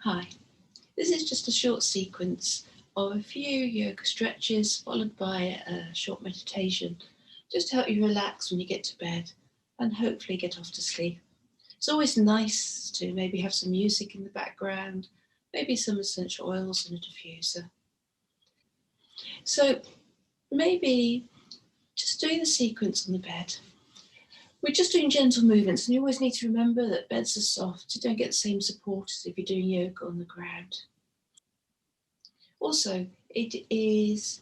Hi, this is just a short sequence of a few yoga stretches followed by a short meditation, just to help you relax when you get to bed and hopefully get off to sleep. It's always nice to maybe have some music in the background, maybe some essential oils and a diffuser. So maybe just doing the sequence on the bed. We're just doing gentle movements, and you always need to remember that beds are soft. You don't get the same support as if you're doing yoga on the ground. Also, it is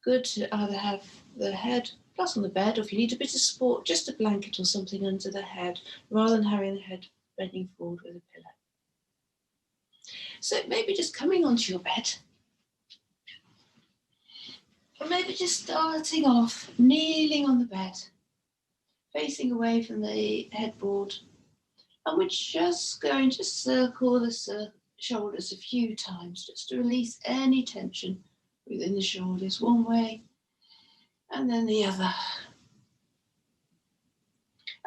good to either have the head flat on the bed, or if you need a bit of support, just a blanket or something under the head, rather than having the head bending forward with a pillow. So maybe just coming onto your bed, or maybe just starting off kneeling on the bed, facing away from the headboard, and we're just going to circle the shoulders a few times, just to release any tension within the shoulders, one way and then the other.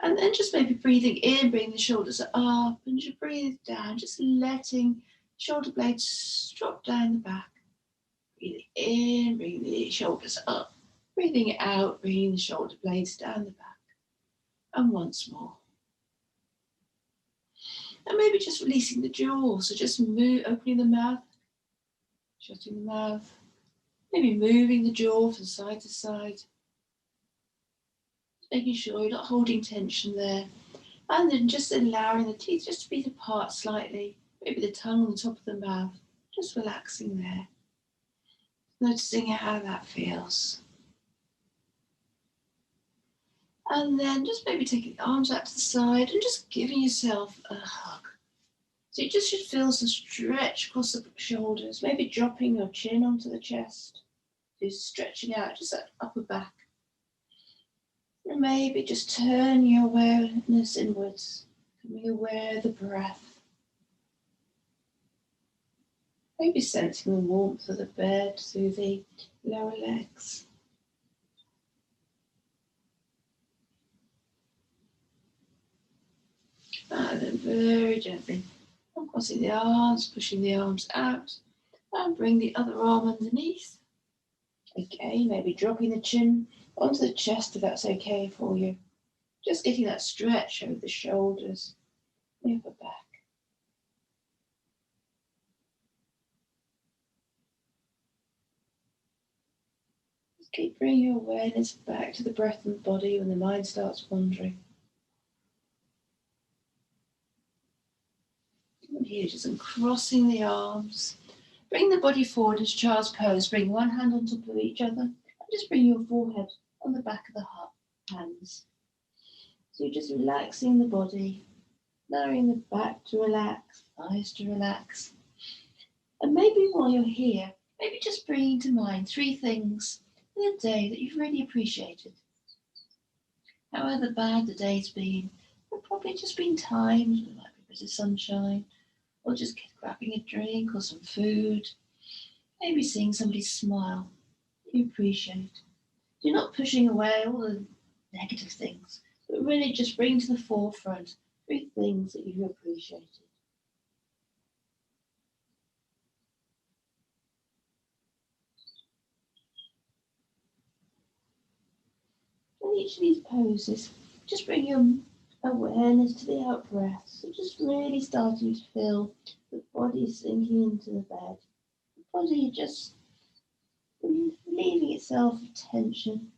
And then just maybe breathing in, bring the shoulders up, and just breathe down, just letting shoulder blades drop down the back. Breathing in, bring the shoulders up. Breathing out, bringing the shoulder blades down the back. And once more. And maybe just releasing the jaw, so just opening the mouth, shutting the mouth, maybe moving the jaw from side to side, making sure you're not holding tension there, and then just allowing the teeth just to be apart slightly, maybe the tongue on the top of the mouth, just relaxing there, noticing how that feels. And then just maybe taking the arms out to the side and just giving yourself a hug. So you just should feel some stretch across the shoulders, maybe dropping your chin onto the chest, just stretching out just that upper back. And maybe just turn your awareness inwards, becoming aware of the breath. Maybe sensing the warmth of the bed through the lower legs. And then very gently crossing the arms, pushing the arms out, and bring the other arm underneath. Okay, maybe dropping the chin onto the chest if that's okay for you. Just getting that stretch over the shoulders, the upper back. Just keep bringing your awareness back to the breath and the body when the mind starts wandering. And here, just uncrossing the arms. Bring the body forward as child's pose. Bring one hand on top of each other. And just bring your forehead on the back of the hands. So you're just relaxing the body, allowing the back to relax, eyes to relax. And maybe while you're here, maybe just bringing to mind 3 things in the day that you've really appreciated. However bad the day's been, there have probably just been times when there might be a bit of sunshine, or just grabbing a drink or some food, maybe seeing somebody smile that you appreciate. You're not pushing away all the negative things, but really just bring to the forefront 3 things that you've appreciated. In each of these poses, just bring your awareness to the out breath. So just really starting to feel the body sinking into the bed. The body just relieving itself of tension.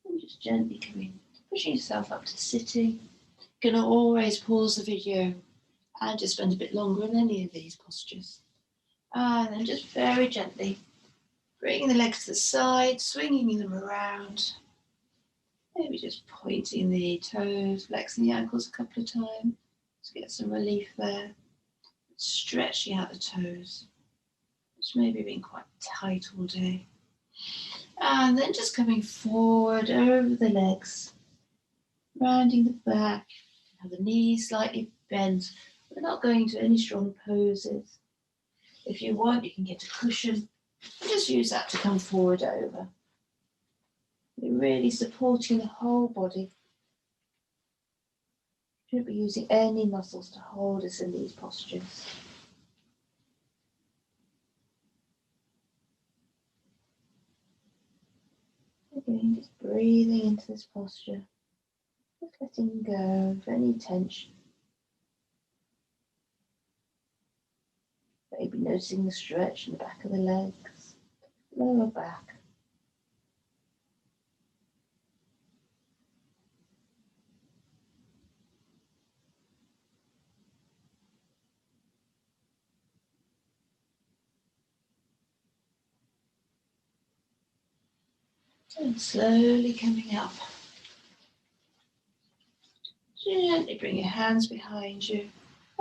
And just gently pushing yourself up to sitting. You can always pause the video and just spend a bit longer in any of these postures. And then just very gently bringing the legs to the side, swinging them around. Maybe just pointing the toes, flexing the ankles a couple of times to get some relief there. Stretching out the toes, which maybe been quite tight all day. And then just coming forward over the legs, rounding the back, have the knees slightly bent, We're not going to any strong poses. If you want, you can get a cushion and just use that to come forward over. You're really supporting the whole body. You shouldn't be using any muscles to hold us in these postures. Again, just breathing into this posture, just letting go of any tension. Maybe noticing the stretch in the back of the legs, lower back. And slowly coming up. Gently bring your hands behind you.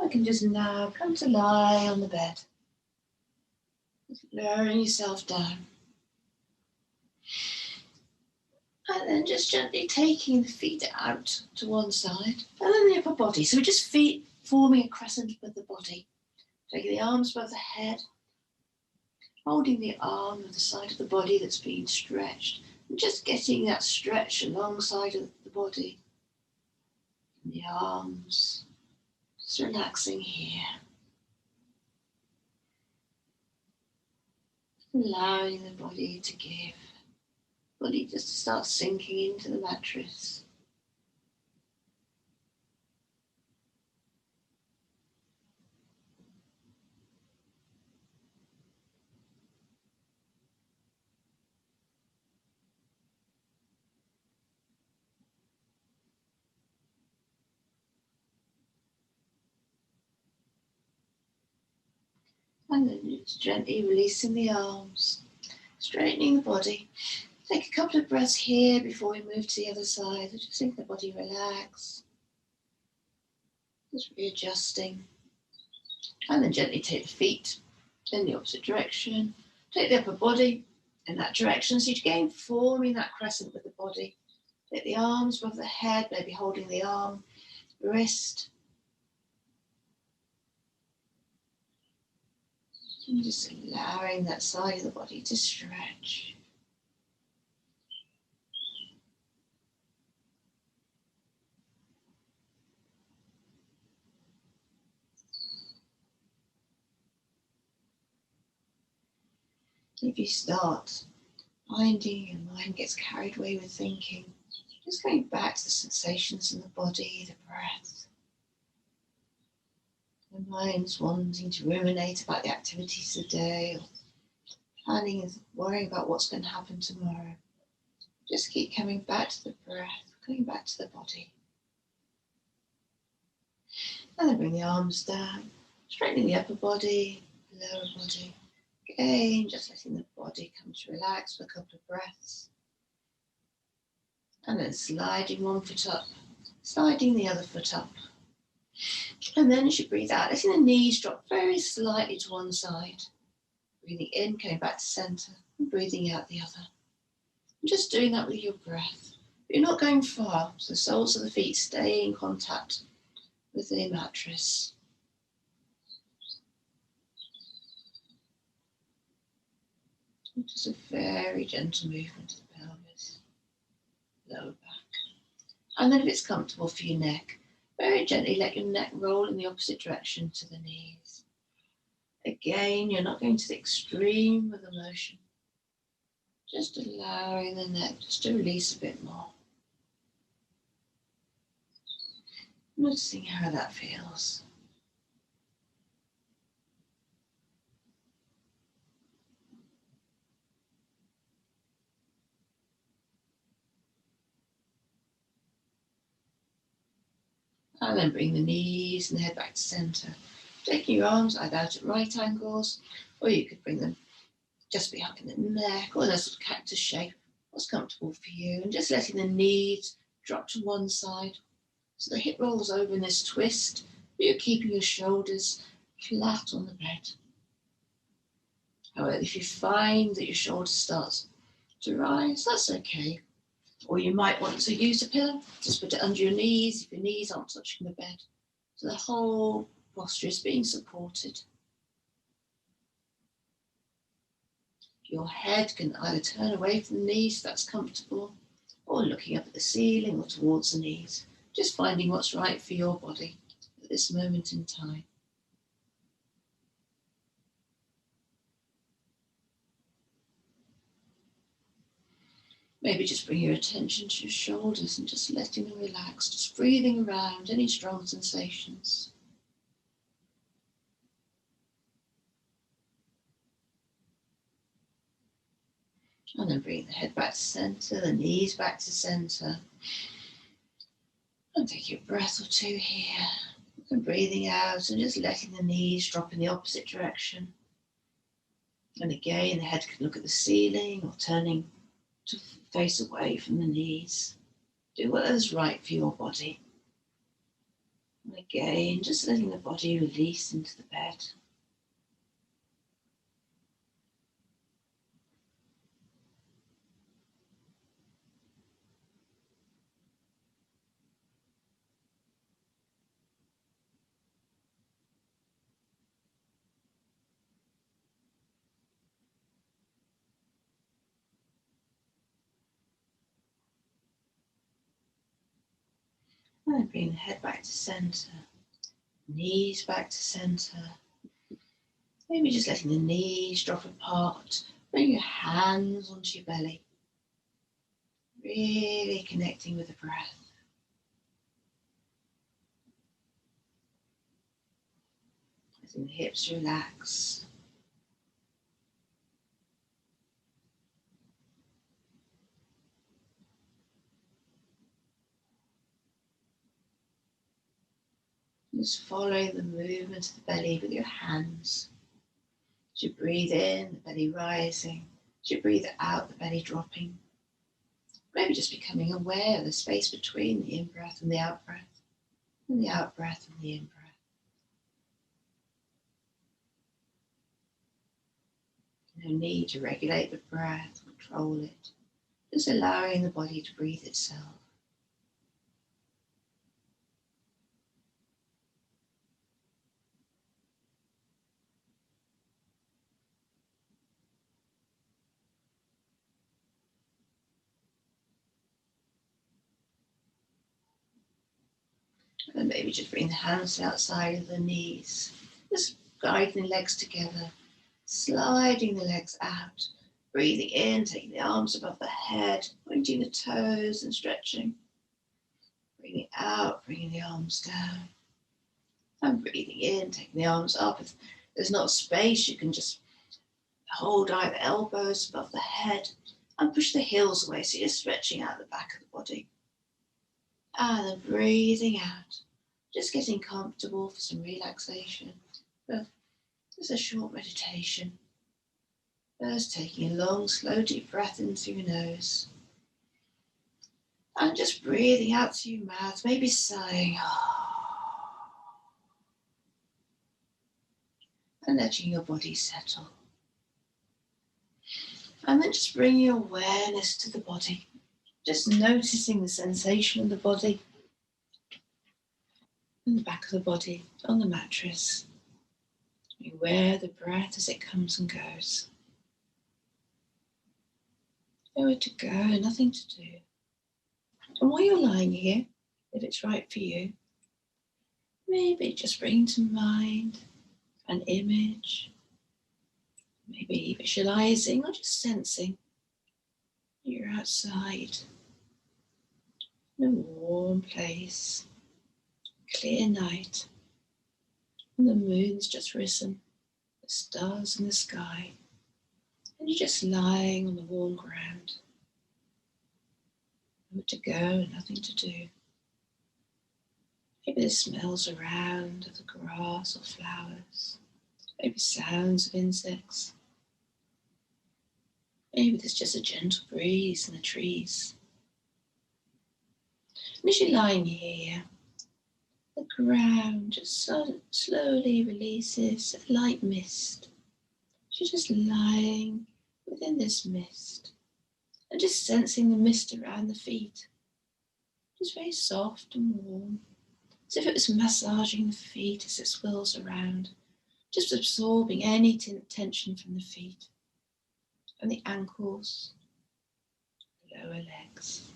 I can just now come to lie on the bed. Just lowering yourself down. And then just gently taking the feet out to one side. And then the upper body. So we're just feet forming a crescent with the body. Taking the arms above the head. Holding the arm with the side of the body that's been stretched. And just getting that stretch alongside of the body. And the arms. Just relaxing here. Allowing the body to give. Body just to start sinking into the mattress. And then just gently releasing the arms, straightening the body. Take a couple of breaths here before we move to the other side. Just make the body relax. Just readjusting. And then gently take the feet in the opposite direction. Take the upper body in that direction. So you're again forming that crescent with the body. Take the arms above the head, maybe holding the arm, wrist. And just allowing that side of the body to stretch. If you start finding your mind gets carried away with thinking, just going back to the sensations in the body, the breath. The mind's wanting to ruminate about the activities of the day, or planning and worrying about what's going to happen tomorrow. Just keep coming back to the breath, going back to the body. And then bring the arms down, straightening the upper body, lower body. Again, just letting the body come to relax for a couple of breaths. And then sliding one foot up, sliding the other foot up. And then as you breathe out, letting the knees drop very slightly to one side. Breathing in, coming back to centre, and breathing out the other. And just doing that with your breath. But you're not going far, so the soles of the feet stay in contact with the mattress. Just a very gentle movement of the pelvis, lower back. And then if it's comfortable for your neck, very gently let your neck roll in the opposite direction to the knees. Again, you're not going to the extreme with the motion. Just allowing the neck just to release a bit more. Noticing how that feels. And then bring the knees and the head back to centre. Taking your arms either out at right angles, or you could bring them just behind the neck, or in a sort of cactus shape. What's comfortable for you. And just letting the knees drop to one side. So the hip rolls over in this twist, but you're keeping your shoulders flat on the bed. However, if you find that your shoulder starts to rise, that's okay. Or you might want to use a pillow, just put it under your knees if your knees aren't touching the bed. So the whole posture is being supported. Your head can either turn away from the knees if that's comfortable, or looking up at the ceiling or towards the knees, just finding what's right for your body at this moment in time. Maybe just bring your attention to your shoulders and just letting them relax, just breathing around any strong sensations. And then bring the head back to centre, the knees back to centre. And take your breath or two here. And breathing out and just letting the knees drop in the opposite direction. And again, the head can look at the ceiling or turning to face away from the knees. Do whatever's right for your body. And again, just letting the body release into the bed. And then bring the head back to centre, knees back to centre. Maybe just letting the knees drop apart. Bring your hands onto your belly. Really connecting with the breath. Letting the hips relax. Just following the movement of the belly with your hands. As you breathe in, the belly rising. As you breathe out, the belly dropping. Maybe just becoming aware of the space between the in-breath and the out-breath, and the out-breath and the in-breath. No need to regulate the breath, control it. Just allowing the body to breathe itself. And maybe just bring the hands outside of the knees. Just guiding the legs together. Sliding the legs out. Breathing in, taking the arms above the head. Pointing the toes and stretching. Breathing out, bringing the arms down. And breathing in, taking the arms up. If there's not space, you can just hold either elbows above the head. And push the heels away so you're stretching out the back of the body. And then breathing out. Just getting comfortable for some relaxation. Just a short meditation. First taking a long, slow, deep breath in through your nose. And just breathing out through your mouth, maybe sighing. And letting your body settle. And then just bring your awareness to the body. Just noticing the sensation of the body. In the back of the body, on the mattress. Aware of the breath as it comes and goes. Nowhere to go, nothing to do. And while you're lying here, if it's right for you, maybe just bring to mind an image, maybe visualizing or just sensing you're outside in a warm place, clear night, and the moon's just risen, the stars in the sky, and you're just lying on the warm ground. Nowhere to go, nothing to do. Maybe there's smells around of the grass or flowers. Maybe sounds of insects. Maybe there's just a gentle breeze in the trees. And as you're lying here, the ground just slowly releases a light mist. You're just lying within this mist and just sensing the mist around the feet. Just very soft and warm. as if it was massaging the feet as it swirls around, just absorbing any tension from the feet and the ankles, lower legs,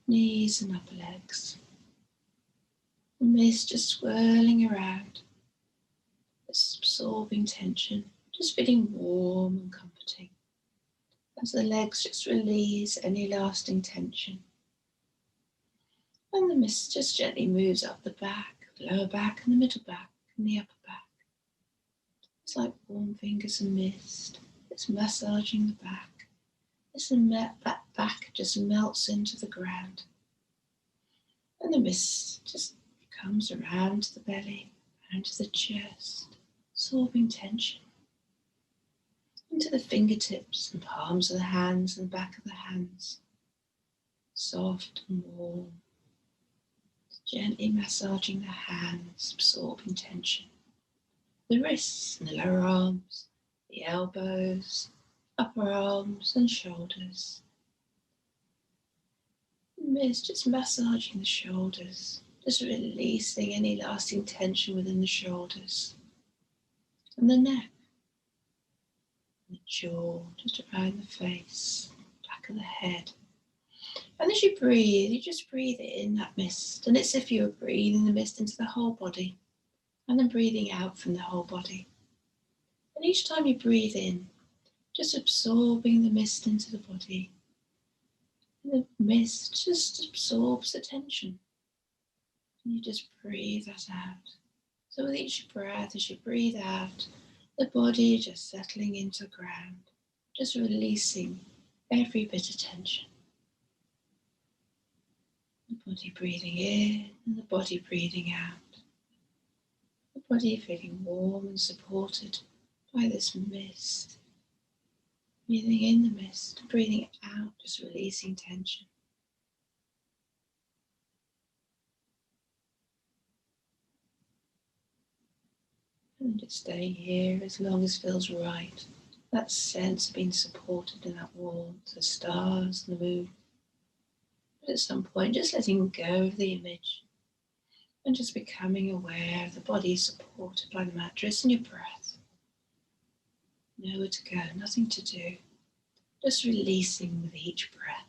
knees and upper legs. The mist just swirling around, this absorbing tension, just feeling warm and comforting as the legs just release any lasting tension. And the mist just gently moves up the back, the lower back and the middle back and the upper back. It's like warm fingers of mist. It's massaging the back. That back just melts into the ground. And the mist just comes around to the belly, around to the chest, absorbing tension. Into the fingertips and palms of the hands and the back of the hands. Soft and warm. Gently massaging the hands, absorbing tension. The wrists and the lower arms, the elbows, upper arms and shoulders. It's just massaging the shoulders, just releasing any lasting tension within the shoulders. And the neck, and the jaw, just around the face, back of the head. And as you breathe, you just breathe in that mist. And it's as if you were breathing the mist into the whole body and then breathing out from the whole body. And each time you breathe in, just absorbing the mist into the body. And the mist just absorbs the tension. And you just breathe that out. So with each breath, as you breathe out, the body just settling into the ground, just releasing every bit of tension. The body breathing in and the body breathing out. The body feeling warm and supported by this mist. Breathing in the mist, breathing it out, just releasing tension. And just staying here as long as feels right. That sense of being supported in that warmth, the stars and the moon. But at some point, just letting go of the image and just becoming aware of the body supported by the mattress and your breath. Nowhere to go, nothing to do. Just releasing with each breath.